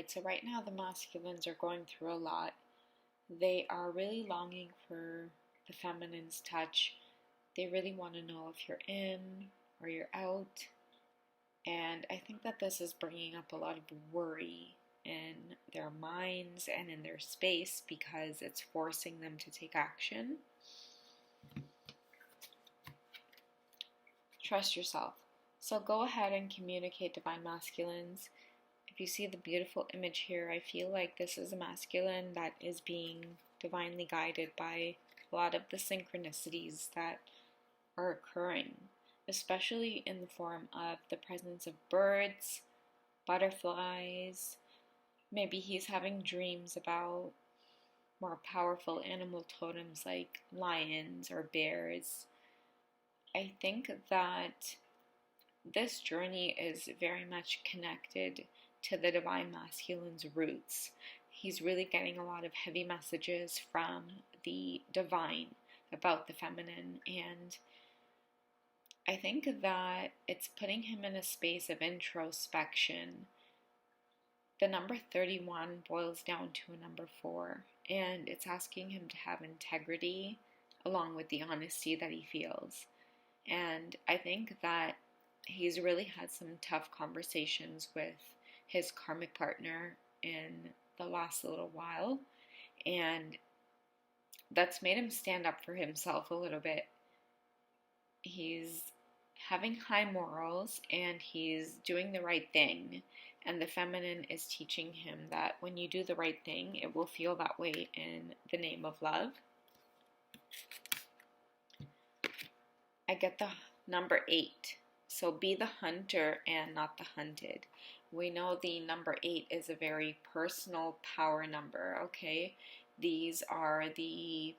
Alright, so right now the masculines are going through a lot. They are really longing for the feminine's touch. They really want to know if you're in or you're out. And I think that this is bringing up a lot of worry in their minds and in their space because it's forcing them to take action. Trust yourself. So go ahead and communicate, divine masculines. If you see the beautiful image here, I feel like this is a masculine that is being divinely guided by a lot of the synchronicities that are occurring, especially in the form of the presence of birds, butterflies. Maybe he's having dreams about more powerful animal totems like lions or bears. I think that this journey is very much connected to the divine masculine's roots. He's really getting a lot of heavy messages from the divine about the feminine, and I think that it's putting him in a space of introspection. The number 31 boils down to a number 4, and it's asking him to have integrity along with the honesty that he feels. And I think that he's really had some tough conversations with his karmic partner in the last little while, and that's made him stand up for himself a little bit. He's having high morals and he's doing the right thing, and the feminine is teaching him that when you do the right thing, it will feel that way in the name of love. I get the number 8. So be the hunter and not the hunted. We know the number 8 is a very personal power number, okay? These are the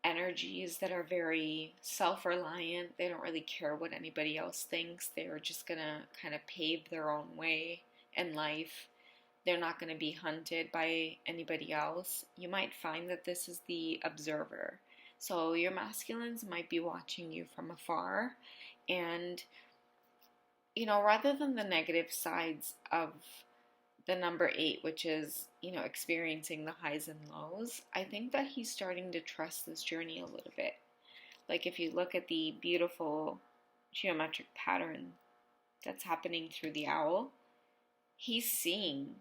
energies that are very self-reliant. They don't really care what anybody else thinks. They're just gonna kind of pave their own way in life. They're not gonna be hunted by anybody else. You might find that this is the observer. So your masculines might be watching you from afar, and rather than the negative sides of the number 8, which is, experiencing the highs and lows, I think that he's starting to trust this journey a little bit. Like if you look at the beautiful geometric pattern that's happening through the owl, he's seeing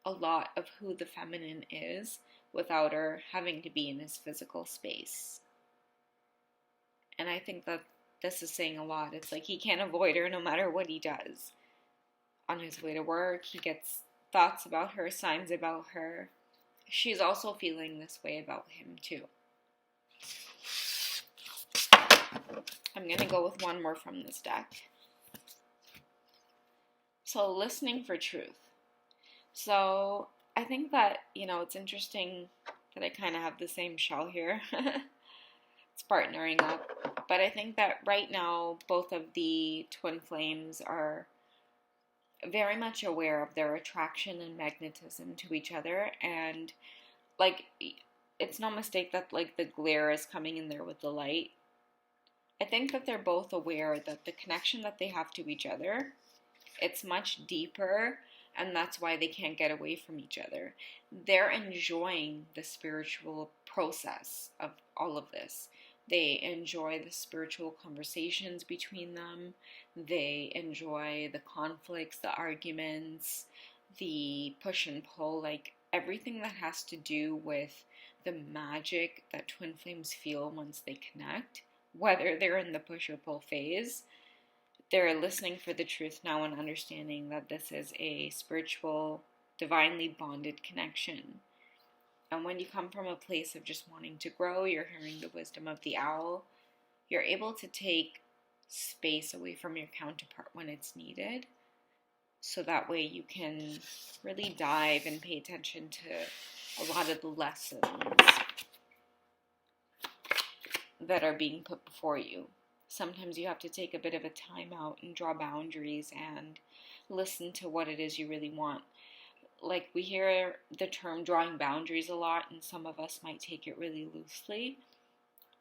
a lot of who the feminine is without her having to be in his physical space. And I think that this is saying a lot. It's like he can't avoid her no matter what he does. On his way to work, he gets thoughts about her, signs about her. She's also feeling this way about him too. I'm going to go with one more from this deck. So, listening for truth. So, I think that, it's interesting that I kind of have the same shell here. It's partnering up. But I think that right now, both of the twin flames are very much aware of their attraction and magnetism to each other. And, it's no mistake that, the glare is coming in there with the light. I think that they're both aware that the connection that they have to each other, it's much deeper, and that's why they can't get away from each other. They're enjoying the spiritual process of all of this. They enjoy the spiritual conversations between them. They enjoy the conflicts, the arguments, the push and pull, everything that has to do with the magic that twin flames feel once they connect, whether they're in the push or pull phase. They're listening for the truth now and understanding that this is a spiritual, divinely bonded connection. And when you come from a place of just wanting to grow, you're hearing the wisdom of the owl, you're able to take space away from your counterpart when it's needed. So that way you can really dive and pay attention to a lot of the lessons that are being put before you. Sometimes you have to take a bit of a time out and draw boundaries and listen to what it is you really want. We hear the term drawing boundaries a lot, and some of us might take it really loosely.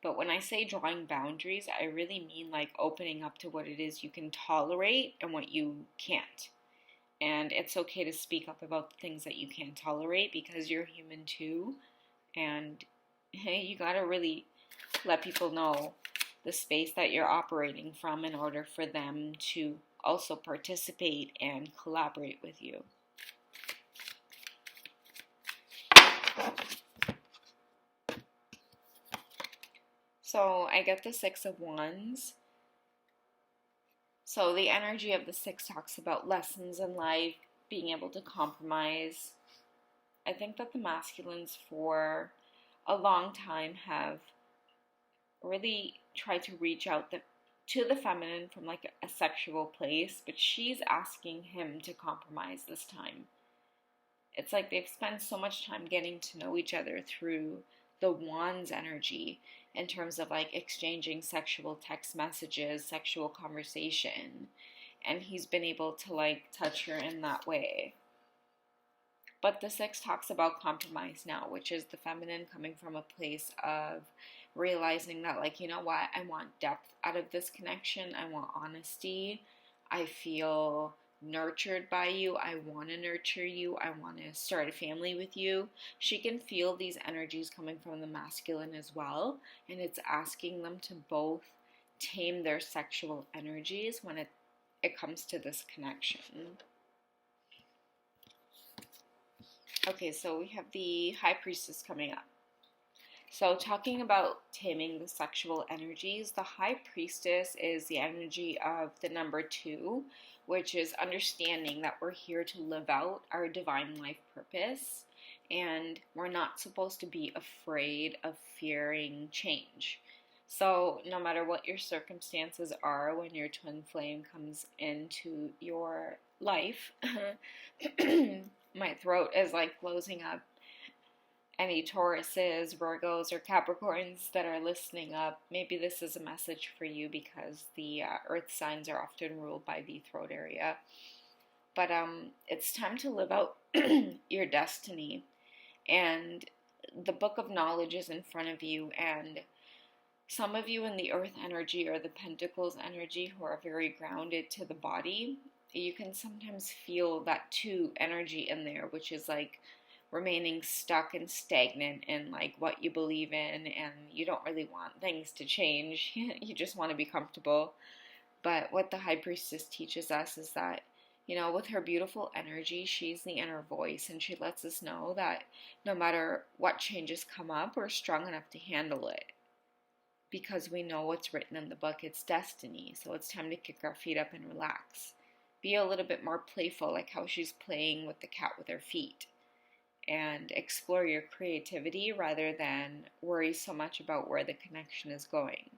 But when I say drawing boundaries, I really mean opening up to what it is you can tolerate and what you can't. And it's okay to speak up about the things that you can't tolerate because you're human too. And hey, you gotta really let people know the space that you're operating from in order for them to also participate and collaborate with you. So I get the Six of Wands. So the energy of the Six talks about lessons in life, being able to compromise. I think that the masculines for a long time have really tried to reach out to the feminine from like a sexual place, but she's asking him to compromise this time. It's like they've spent so much time getting to know each other through the Wands energy in terms of like exchanging sexual text messages, sexual conversation, and he's been able to like touch her in that way. But the Six talks about compromise now, which is the feminine coming from a place of realizing that, like, you know what, I want depth out of this connection. I want honesty. I feel nurtured by you. I want to nurture you. I want to start a family with you. She can feel these energies coming from the masculine as well. And it's asking them to both tame their sexual energies when it comes to this connection. Okay, so we have the High Priestess coming up. So talking about taming the sexual energies, the High Priestess is the energy of the number 2, which is understanding that we're here to live out our divine life purpose, and we're not supposed to be afraid of fearing change. So no matter what your circumstances are when your twin flame comes into your life, my throat is like closing up. Any Tauruses, Virgos, or Capricorns that are listening up, maybe this is a message for you because the earth signs are often ruled by the throat area. But it's time to live out your destiny. And the book of knowledge is in front of you, and some of you in the earth energy or the pentacles energy who are very grounded to the body, you can sometimes feel that 2 energy in there, which is like remaining stuck and stagnant in like what you believe in, and you don't really want things to change. You just want to be comfortable. But what the High Priestess teaches us is that, you know, with her beautiful energy, she's the inner voice, and she lets us know that no matter what changes come up, we're strong enough to handle it because we know what's written in the book. It's destiny. So it's time to kick our feet up and relax. Be a little bit more playful, like how she's playing with the cat with her feet. And explore your creativity rather than worry so much about where the connection is going.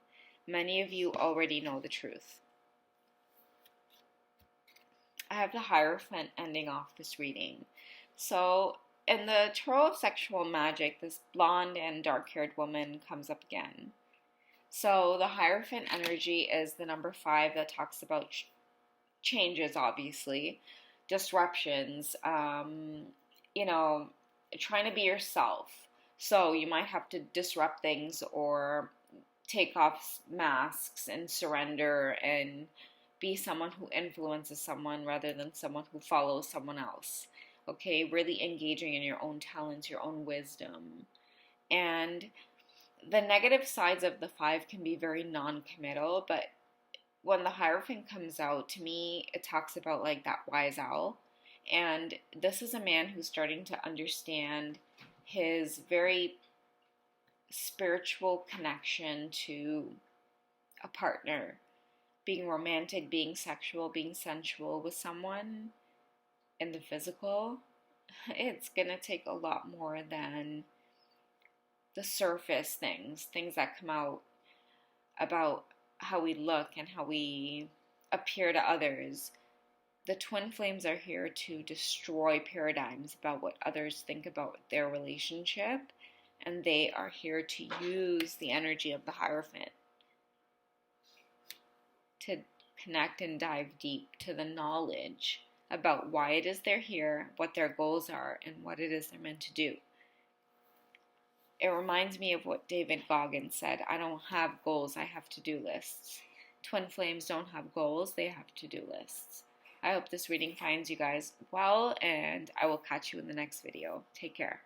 Many of you already know the truth. I have the Hierophant ending off this reading. So in the Tarot of Sexual Magic, this blonde and dark-haired woman comes up again. So the Hierophant energy is the number 5 that talks about changes, obviously, disruptions, you know, trying to be yourself. So you might have to disrupt things or take off masks and surrender and be someone who influences someone rather than someone who follows someone else. Okay, really engaging in your own talents, your own wisdom. And the negative sides of the 5 can be very non-committal, but when the Hierophant comes out, to me, it talks about like that wise owl. And this is a man who's starting to understand his very spiritual connection to a partner, being romantic, being sexual, being sensual with someone in the physical. It's gonna take a lot more than the surface things that come out about how we look and how we appear to others. The twin flames are here to destroy paradigms about what others think about their relationship, and they are here to use the energy of the Hierophant to connect and dive deep to the knowledge about why it is they're here, what their goals are, and what it is they're meant to do. It reminds me of what David Goggins said, I don't have goals, I have to-do lists. Twin flames don't have goals, they have to-do lists. I hope this reading finds you guys well, and I will catch you in the next video. Take care.